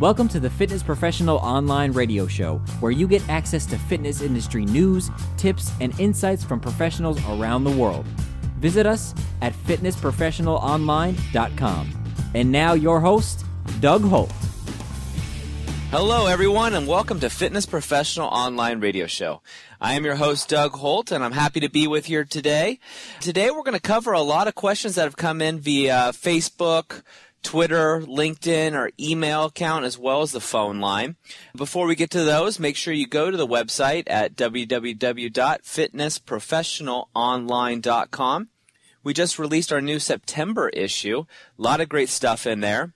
Welcome to the Fitness Professional Online Radio Show, where you get access to fitness industry news, tips, and insights from professionals around the world. Visit us at fitnessprofessionalonline.com. And now your host, Doug Holt. Hello, everyone, and welcome to Fitness Professional Online Radio Show. I am your host, Doug Holt, and I'm happy to be with you today. Today, we're going to cover a lot of questions that have come in via Facebook, Twitter, LinkedIn, or email account, as well as the phone line. Before we get to those, make sure you go to the website at www.fitnessprofessionalonline.com. We just released our new September issue. A lot of great stuff in there.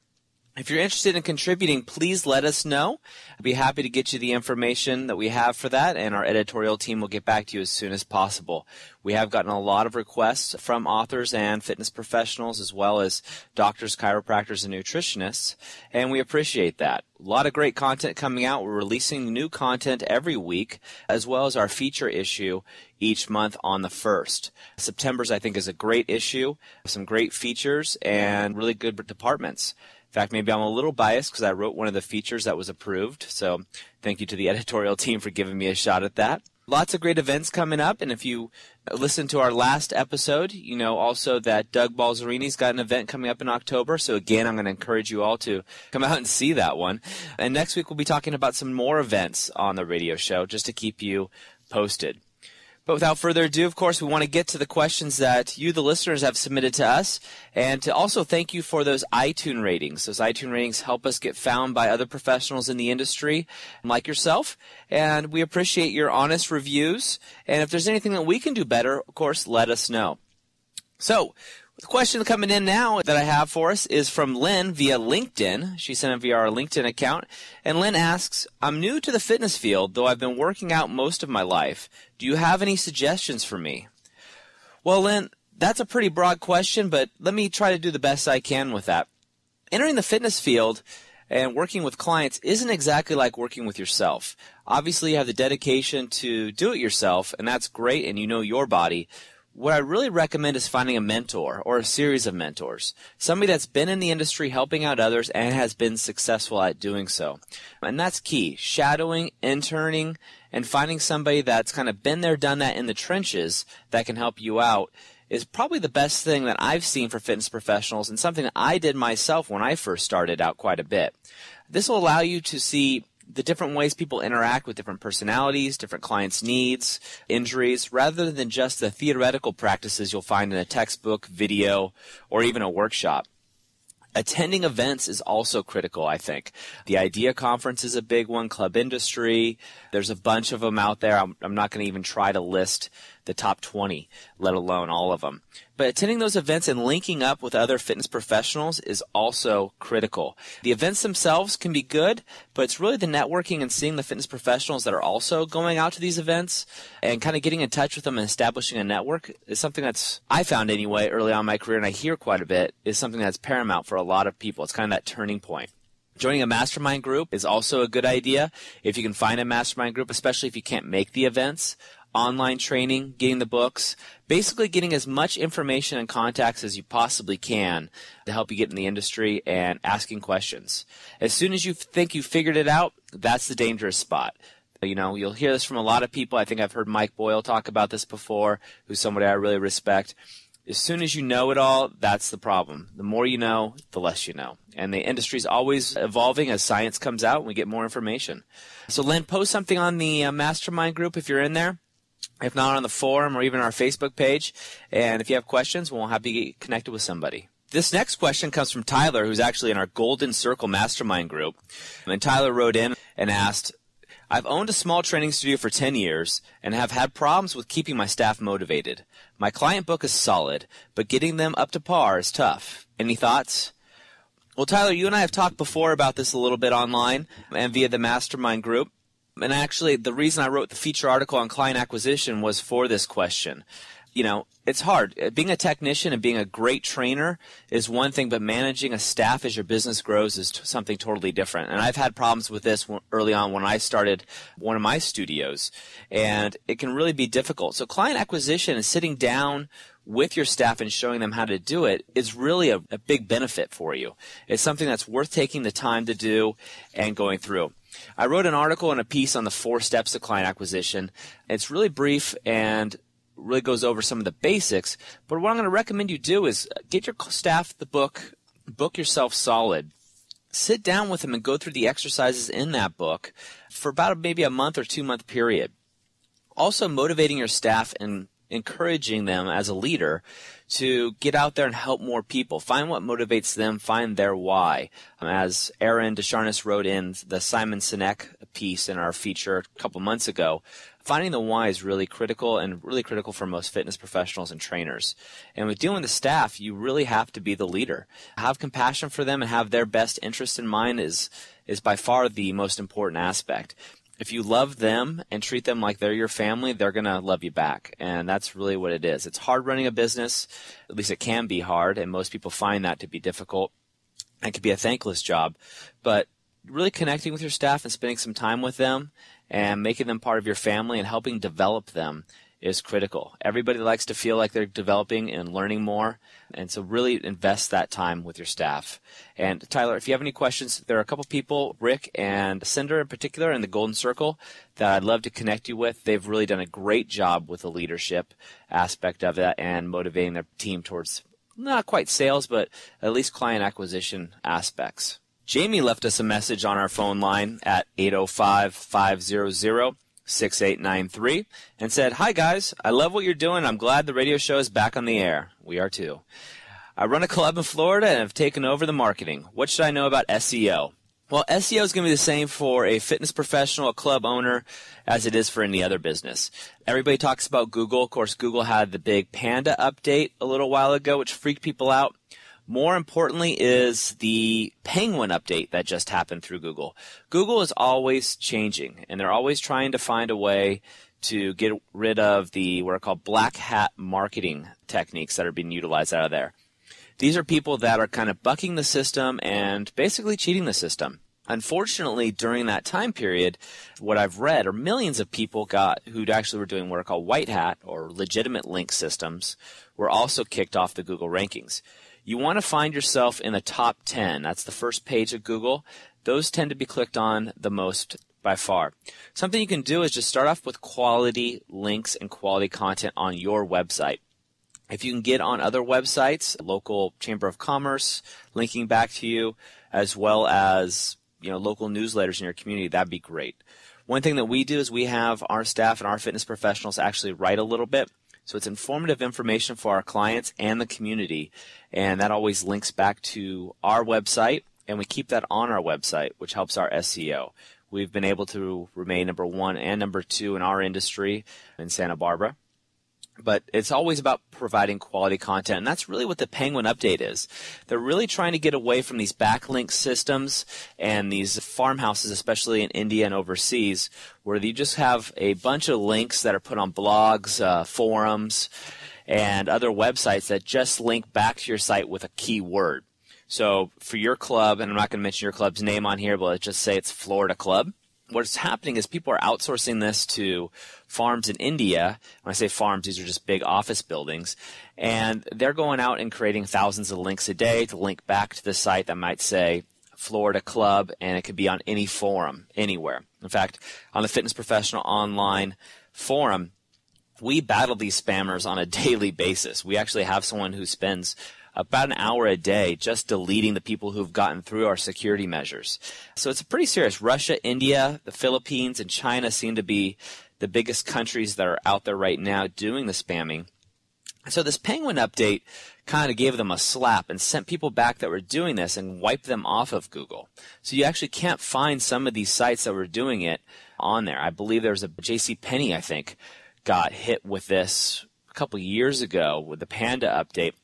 If you're interested in contributing, please let us know. I'd be happy to get you the information that we have for that, and our editorial team will get back to you as soon as possible. We have gotten a lot of requests from authors and fitness professionals, as well as doctors, chiropractors, and nutritionists, and we appreciate that. A lot of great content coming out. We're releasing new content every week, as well as our feature issue each month on the 1st. September's, I think, is a great issue, some great features, and really good departments. In fact, maybe I'm a little biased because I wrote one of the features that was approved, so thank you to the editorial team for giving me a shot at that. Lots of great events coming up, and if you listen to our last episode, you know also that Doug Balzerini's got an event coming up in October, so again, I'm going to encourage you all to come out and see that one. And next week, we'll be talking about some more events on the radio show just to keep you posted. But without further ado, of course, we want to get to the questions that you, the listeners, have submitted to us, and to also thank you for those iTunes ratings. Those iTunes ratings help us get found by other professionals in the industry like yourself, and we appreciate your honest reviews. And if there's anything that we can do better, of course, let us know. So, the question coming in now that I have for us is from Lynn via LinkedIn. She sent it via our LinkedIn account. And Lynn asks, I'm new to the fitness field, though I've been working out most of my life. Do you have any suggestions for me? Well, Lynn, that's a pretty broad question, but let me try to do the best I can with that. Entering the fitness field and working with clients isn't exactly like working with yourself. Obviously, you have the dedication to do it yourself, and that's great, and you know your body. What I really recommend is finding a mentor or a series of mentors, somebody that's been in the industry helping out others and has been successful at doing so. And that's key. Shadowing, interning, and finding somebody that's kind of been there, done that in the trenches that can help you out is probably the best thing that I've seen for fitness professionals, and something that I did myself when I first started out quite a bit. This will allow you to see the different ways people interact with different personalities, different clients' needs, injuries, rather than just the theoretical practices you'll find in a textbook, video, or even a workshop. Attending events is also critical, I think. The IDEA conference is a big one, Club Industry. There's a bunch of them out there. I'm not going to even try to list the top 20, let alone all of them. But attending those events and linking up with other fitness professionals is also critical. The events themselves can be good, but it's really the networking and seeing the fitness professionals that are also going out to these events and kind of getting in touch with them and establishing a network is something that's, I found anyway, early on in my career, and I hear quite a bit, is something that's paramount for a lot of people. It's kind of that turning point. Joining a mastermind group is also a good idea if you can find a mastermind group, especially if you can't make the events. Online training, getting the books, basically getting as much information and contacts as you possibly can to help you get in the industry, and asking questions. As soon as you think you figured it out, that's the dangerous spot. You know, you'll hear this from a lot of people. I think I've heard Mike Boyle talk about this before, who's somebody I really respect. As soon as you know it all, that's the problem. The more you know, the less you know. And the industry is always evolving as science comes out and we get more information. So Len, post something on the mastermind group if you're in there. If not, on the forum or even our Facebook page. And if you have questions, we'll have you get connected with somebody. This next question comes from Tyler, who's actually in our Golden Circle Mastermind Group. And Tyler wrote in and asked, I've owned a small training studio for 10 years and have had problems with keeping my staff motivated. My client book is solid, but getting them up to par is tough. Any thoughts? Well, Tyler, you and I have talked before about this a little bit online and via the Mastermind Group. And actually, the reason I wrote the feature article on client acquisition was for this question. You know, it's hard. Being a technician and being a great trainer is one thing, but managing a staff as your business grows is something totally different. And I've had problems with this early on when I started one of my studios, and it can really be difficult. So client acquisition is sitting down with your staff and showing them how to do it is really a big benefit for you. It's something that's worth taking the time to do and going through. I wrote an article and a piece on the 4 steps to client acquisition. It's really brief and really goes over some of the basics, but what I'm going to recommend you do is get your staff the book yourself solid. Sit down with them and go through the exercises in that book for about maybe a month or 2-month period. Also motivating your staff and encouraging them as a leader to get out there and help more people. Find what motivates them, find their why. As Aaron Descharnes wrote in the Simon Sinek piece in our feature a couple months ago, finding the why is really critical and really critical for most fitness professionals and trainers. And with dealing with the staff, you really have to be the leader. Have compassion for them and have their best interest in mind is by far the most important aspect. If you love them and treat them like they're your family, they're going to love you back. And that's really what it is. It's hard running a business. At least it can be hard, and most people find that to be difficult. It can be a thankless job. But really connecting with your staff and spending some time with them and making them part of your family and helping develop them is critical. Everybody likes to feel like they're developing and learning more, and so really invest that time with your staff. And Tyler, if you have any questions, there are a couple people, Rick and Cinder in particular, in the Golden Circle that I'd love to connect you with. They've really done a great job with the leadership aspect of that and motivating their team towards not quite sales, but at least client acquisition aspects. Jamie left us a message on our phone line at 805-500-6893 and said, "Hi guys, I love what you're doing. I'm glad the radio show is back on the air." We are too. "I run a club in Florida and have taken over the marketing. What should I know about SEO?" Well, SEO is going to be the same for a fitness professional, a club owner, as it is for any other business. Everybody talks about Google. Of course, Google had the big Panda update a little while ago, which freaked people out. More importantly is the Penguin update that just happened through Google. Google is always changing, and they're always trying to find a way to get rid of the what are called black hat marketing techniques that are being utilized out of there. These are people that are kind of bucking the system and basically cheating the system. Unfortunately, during that time period, what I've read are millions of people who actually were doing what are called white hat or legitimate link systems were also kicked off the Google rankings. You want to find yourself in the top 10. That's the first page of Google. Those tend to be clicked on the most by far. Something you can do is just start off with quality links and quality content on your website. If you can get on other websites, local Chamber of Commerce linking back to you, as well as local newsletters in your community, that'd be great. One thing that we do is we have our staff and our fitness professionals actually write a little bit. So it's informative information for our clients and the community, and that always links back to our website, and we keep that on our website, which helps our SEO. We've been able to remain number 1 and number 2 in our industry in Santa Barbara. But it's always about providing quality content, and that's really what the Penguin update is. They're really trying to get away from these backlink systems and these farmhouses, especially in India and overseas, where you just have a bunch of links that are put on blogs, forums, and other websites that just link back to your site with a keyword. So for your club, and I'm not going to mention your club's name on here, but let's just say it's Florida Club. What's happening is people are outsourcing this to farms in India. When I say farms, these are just big office buildings. And they're going out and creating thousands of links a day to link back to the site that might say Florida Club, and it could be on any forum, anywhere. In fact, on the Fitness Professional Online forum, we battle these spammers on a daily basis. We actually have someone who spends about an hour a day just deleting the people who've gotten through our security measures. So it's pretty serious. Russia, India, the Philippines, and China seem to be the biggest countries that are out there right now doing the spamming. So this Penguin update kind of gave them a slap and sent people back that were doing this and wiped them off of Google. So you actually can't find some of these sites that were doing it on there. I believe there was a JCPenney, I think, got hit with this a couple years ago with the Panda update.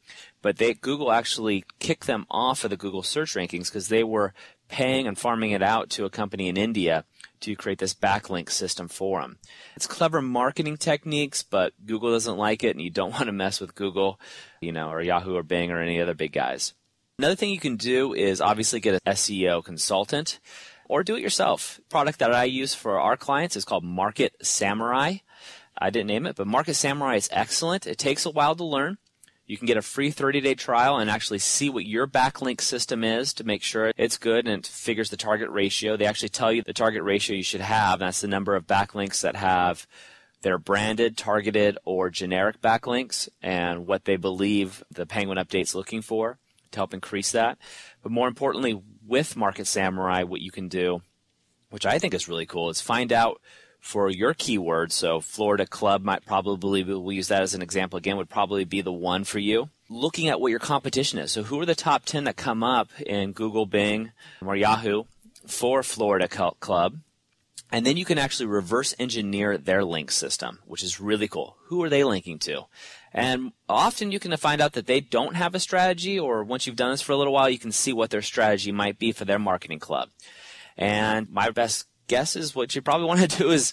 But Google actually kicked them off of the Google search rankings because they were paying and farming it out to a company in India to create this backlink system for them. It's clever marketing techniques, but Google doesn't like it, and you don't want to mess with Google, or Yahoo or Bing or any other big guys. Another thing you can do is obviously get an SEO consultant or do it yourself. The product that I use for our clients is called Market Samurai. I didn't name it, but Market Samurai is excellent. It takes a while to learn. You can get a free 30-day trial and actually see what your backlink system is to make sure it's good and it figures the target ratio. They actually tell you the target ratio you should have. And that's the number of backlinks that are branded, targeted, or generic backlinks and what they believe the Penguin Update's looking for to help increase that. But more importantly, with Market Samurai, what you can do, which I think is really cool, is find out for your keyword. So Florida Club might probably, we'll use that as an example again, would probably be the one for you. Looking at what your competition is. So who are the top 10 that come up in Google, Bing, or Yahoo for Florida Club? And then you can actually reverse engineer their link system, which is really cool. Who are they linking to? And often you can find out that they don't have a strategy, or once you've done this for a little while, you can see what their strategy might be for their marketing club. And my best guess is what you probably want to do is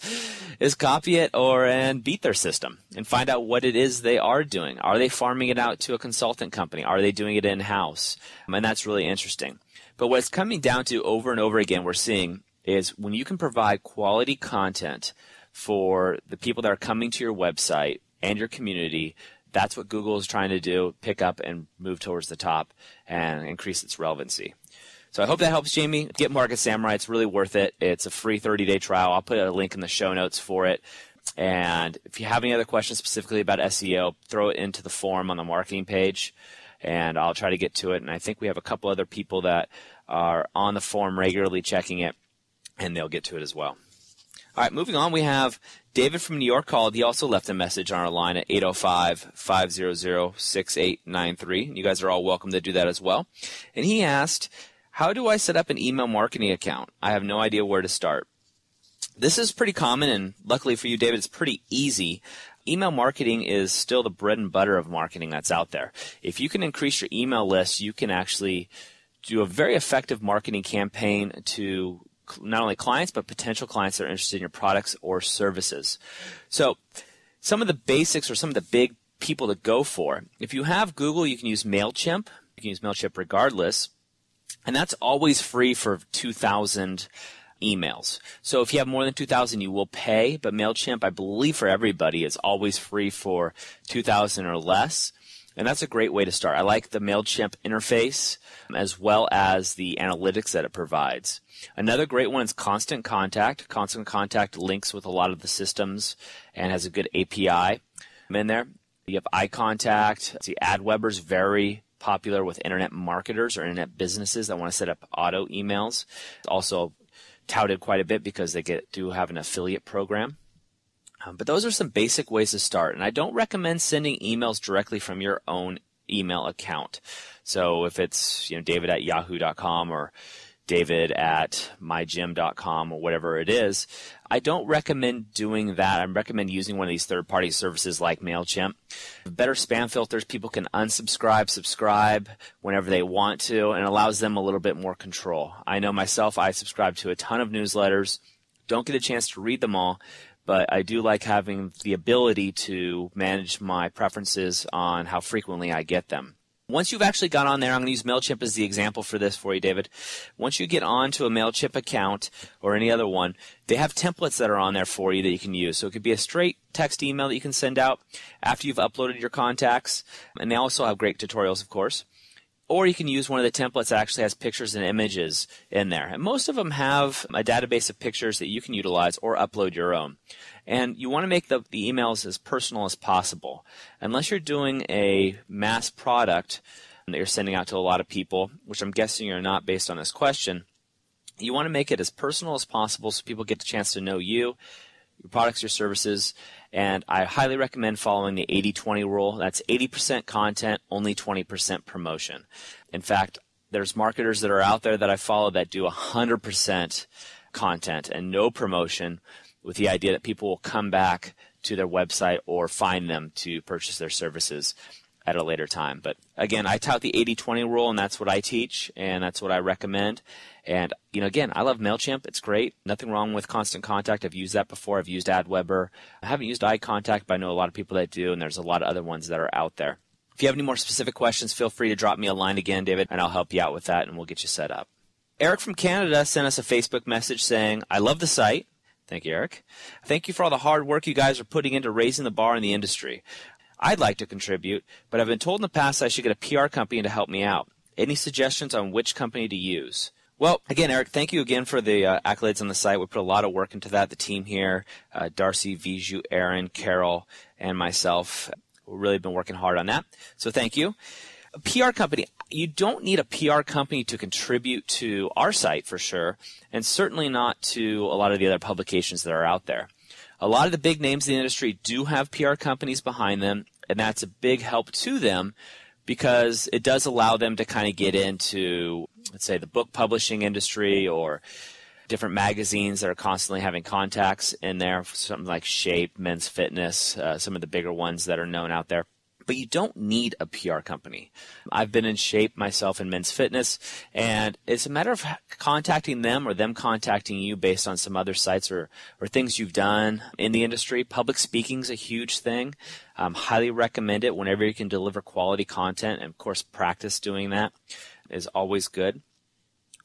copy it and beat their system and find out what it is they are doing. Are they farming it out to a consultant company? Are they doing it in-house? And that's really interesting. But what it's coming down to over and over again, we're seeing, is when you can provide quality content for the people that are coming to your website and your community, that's what Google is trying to do, pick up and move towards the top and increase its relevancy. So I hope that helps, Jamie. Get Market Samurai. It's really worth it. It's a free 30-day trial. I'll put a link in the show notes for it. And if you have any other questions specifically about SEO, throw it into the forum on the marketing page, and I'll try to get to it. And I think we have a couple other people that are on the forum regularly checking it, and they'll get to it as well. All right, moving on, we have David from New York called. He also left a message on our line at 805-500-6893. You guys are all welcome to do that as well. And he asked, how do I set up an email marketing account? I have no idea where to start. This is pretty common, and luckily for you, David, it's pretty easy. Email marketing is still the bread and butter of marketing that's out there. If you can increase your email list, you can actually do a very effective marketing campaign to not only clients, but potential clients that are interested in your products or services. So some of the basics or some of the big people to go for. If you have Google, you can use MailChimp. You can use MailChimp regardless. And that's always free for 2,000 emails. So if you have more than 2,000, you will pay. But MailChimp, I believe for everybody, is always free for 2,000 or less. And that's a great way to start. I like the MailChimp interface as well as the analytics that it provides. Another great one is Constant Contact. Constant Contact links with a lot of the systems and has a good API in there. You have iContact. See, AdWeber's very popular with internet marketers or internet businesses that want to set up auto emails. Also touted quite a bit because they do have an affiliate program. But those are some basic ways to start. And I don't recommend sending emails directly from your own email account. So if it's david@yahoo.com or david@mygym.com or whatever it is, I don't recommend doing that. I recommend using one of these third-party services like MailChimp. Better spam filters, people can unsubscribe, subscribe whenever they want to, and it allows them a little bit more control. I know myself, I subscribe to a ton of newsletters, don't get a chance to read them all, but I do like having the ability to manage my preferences on how frequently I get them. Once you've actually got on there, I'm going to use MailChimp as the example for this for you, David. Once you get onto a MailChimp account or any other one, they have templates that are on there for you that you can use. So it could be a straight text email that you can send out after you've uploaded your contacts. And they also have great tutorials, of course. Or you can use one of the templates that actually has pictures and images in there. And most of them have a database of pictures that you can utilize or upload your own. And you want to make the emails as personal as possible. Unless you're doing a mass product that you're sending out to a lot of people, which I'm guessing you're not based on this question, you want to make it as personal as possible so people get the chance to know you, your products, your services. And I highly recommend following the 80-20 rule. That's 80% content, only 20% promotion. In fact, there's marketers that are out there that I follow that do 100% content and no promotion, with the idea that people will come back to their website or find them to purchase their services at a later time. But again, I tout the 80-20 rule, and that's what I teach, and that's what I recommend. And, again, I love MailChimp. It's great. Nothing wrong with Constant Contact. I've used that before. I've used AdWeber. I haven't used iContact, but I know a lot of people that do, and there's a lot of other ones that are out there. If you have any more specific questions, feel free to drop me a line again, David, and I'll help you out with that, and we'll get you set up. Eric from Canada sent us a Facebook message saying, I love the site. Thank you, Eric. Thank you for all the hard work you guys are putting into raising the bar in the industry. I'd like to contribute, but I've been told in the past I should get a PR company to help me out. Any suggestions on which company to use? Well, again, Eric, thank you again for the accolades on the site. We put a lot of work into that. The team here, Darcy, Viju, Aaron, Carol, and myself, we've really been working hard on that. So thank you. A PR company, you don't need a PR company to contribute to our site for sure, and certainly not to a lot of the other publications that are out there. A lot of the big names in the industry do have PR companies behind them, and that's a big help to them because it does allow them to kind of get into, let's say, the book publishing industry or different magazines that are constantly having contacts in there, something like Shape, Men's Fitness, some of the bigger ones that are known out there. But you don't need a PR company. I've been in Shape myself in Men's Fitness, and it's a matter of contacting them or them contacting you based on some other sites or things you've done in the industry. Public speaking is a huge thing. Highly recommend it whenever you can deliver quality content, and of course practice doing that is always good.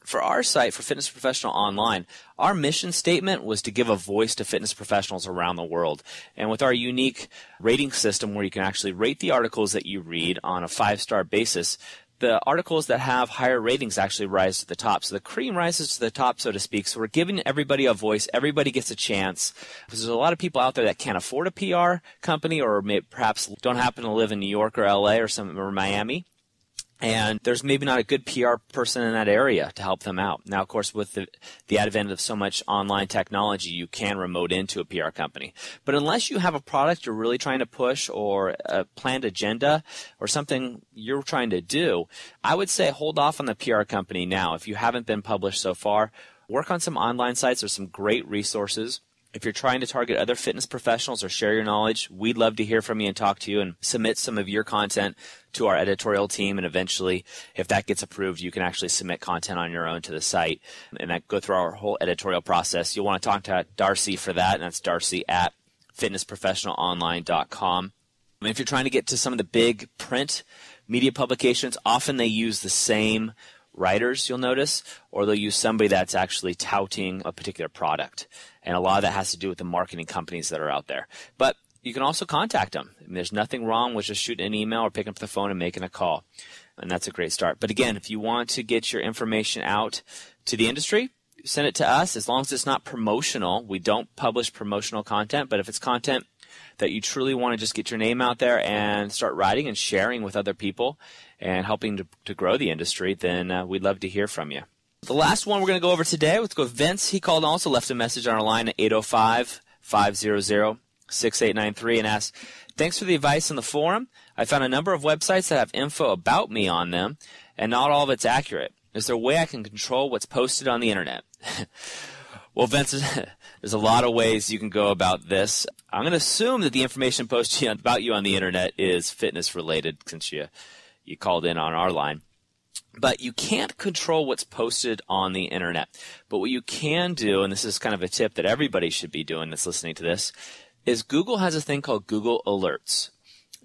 For our site, for Fitness Professional Online, our mission statement was to give a voice to fitness professionals around the world. And with our unique rating system where you can actually rate the articles that you read on a 5-star basis, the articles that have higher ratings actually rise to the top. So the cream rises to the top, so to speak. So we're giving everybody a voice. Everybody gets a chance. Because there's a lot of people out there that can't afford a PR company or perhaps don't happen to live in New York or LA or Miami. And there's maybe not a good PR person in that area to help them out. Now, of course, with the advent of so much online technology, you can remote into a PR company. But unless you have a product you're really trying to push or a planned agenda or something you're trying to do, I would say hold off on the PR company now. If you haven't been published so far, work on some online sites. There's some great resources. If you're trying to target other fitness professionals or share your knowledge, we'd love to hear from you and talk to you and submit some of your content to our editorial team. And eventually, if that gets approved, you can actually submit content on your own to the site and that go through our whole editorial process. You'll want to talk to Darcy for that, and that's Darcy at fitnessprofessionalonline.com. I mean, if you're trying to get to some of the big print media publications, often they use the same writers, you'll notice, or they'll use somebody that's actually touting a particular product. And a lot of that has to do with the marketing companies that are out there. But you can also contact them. I mean, there's nothing wrong with just shooting an email or picking up the phone and making a call. And that's a great start. But again, if you want to get your information out to the industry, send it to us. As long as it's not promotional, we don't publish promotional content. But if it's content that you truly want to just get your name out there and start writing and sharing with other people and helping to grow the industry, then we'd love to hear from you. The last one we're going to go over today, let's go with Vince. He called and also left a message on our line at 805-500-6893 and asked, thanks for the advice on the forum. I found a number of websites that have info about me on them, and not all of it's accurate. Is there a way I can control what's posted on the internet? Well, Vince, there's a lot of ways you can go about this. I'm going to assume that the information posted about you on the internet is fitness related since you called in on our line. But you can't control what's posted on the internet. But what you can do, and this is kind of a tip that everybody should be doing that's listening to this, is Google has a thing called Google Alerts.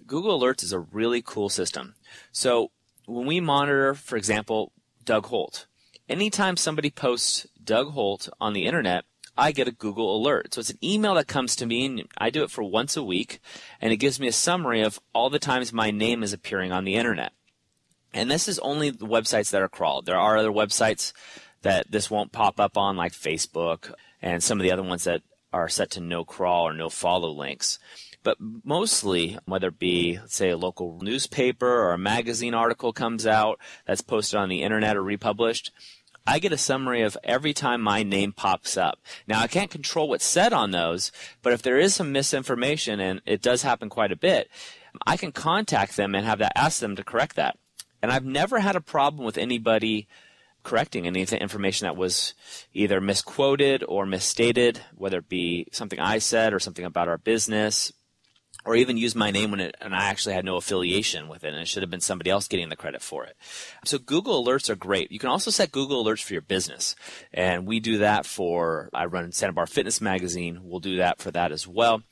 Google Alerts is a really cool system. So when we monitor, for example, Doug Holt, anytime somebody posts Doug Holt on the internet, I get a Google alert. So it's an email that comes to me, and I do it for once a week, and it gives me a summary of all the times my name is appearing on the internet. And this is only the websites that are crawled. There are other websites that this won't pop up on, like Facebook and some of the other ones that are set to no crawl or no follow links. But mostly, whether it be, let's say, a local newspaper or a magazine article comes out that's posted on the internet or republished, I get a summary of every time my name pops up. Now, I can't control what's said on those, but if there is some misinformation, and it does happen quite a bit, I can contact them and ask them to correct that. And I've never had a problem with anybody correcting any of the information that was either misquoted or misstated, whether it be something I said or something about our business, or even use my name and I actually had no affiliation with it, and it should have been somebody else getting the credit for it. So Google Alerts are great. You can also set Google Alerts for your business, and we do that I run Santa Barbara Fitness Magazine. We'll do that for that as well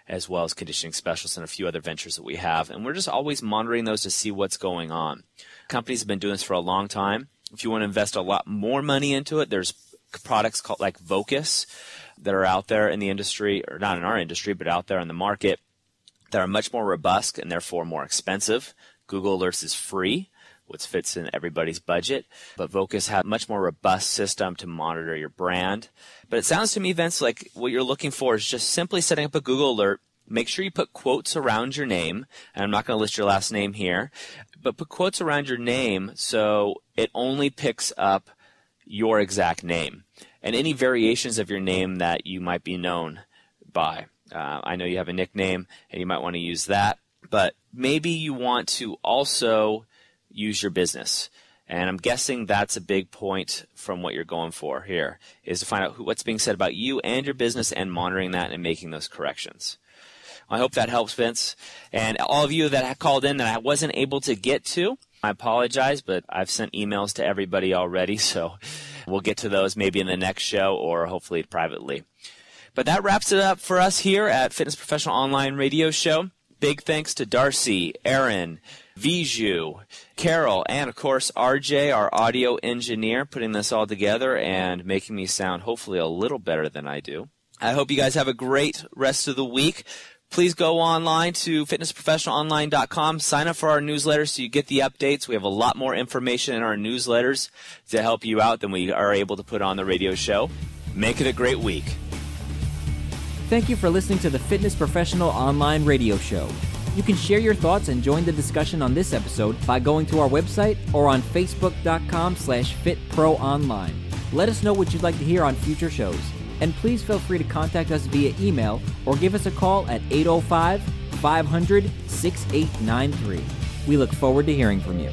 as Conditioning Specialists and a few other ventures that we have. And we're just always monitoring those to see what's going on. Companies have been doing this for a long time. If you want to invest a lot more money into it, there's products called like Vocus that are out there in the industry, or not in our industry, but out there in the market, that are much more robust and therefore more expensive. Google Alerts is free, which fits in everybody's budget. But Vocus has a much more robust system to monitor your brand. But it sounds to me, Vince, like what you're looking for is just simply setting up a Google Alert. Make sure you put quotes around your name. And I'm not going to list your last name here. But put quotes around your name so it only picks up your exact name and any variations of your name that you might be known by. I know you have a nickname, and you might want to use that. But maybe you want to also use your business. And I'm guessing that's a big point from what you're going for here, is to find out what's being said about you and your business and monitoring that and making those corrections. I hope that helps, Vince. And all of you that called in that I wasn't able to get to, I apologize, but I've sent emails to everybody already, so we'll get to those maybe in the next show or hopefully privately. But that wraps it up for us here at Fitness Professional Online Radio Show. Big thanks to Darcy, Aaron, Viju, Carol, and of course RJ, our audio engineer, putting this all together and making me sound hopefully a little better than I do. I hope you guys have a great rest of the week. Please go online to fitnessprofessionalonline.com. Sign up for our newsletter so you get the updates. We have a lot more information in our newsletters to help you out than we are able to put on the radio show. Make it a great week. Thank you for listening to the Fitness Professional Online Radio Show. You can share your thoughts and join the discussion on this episode by going to our website or on facebook.com/fitproonline. Let us know what you'd like to hear on future shows. And please feel free to contact us via email or give us a call at 805-500-6893. We look forward to hearing from you.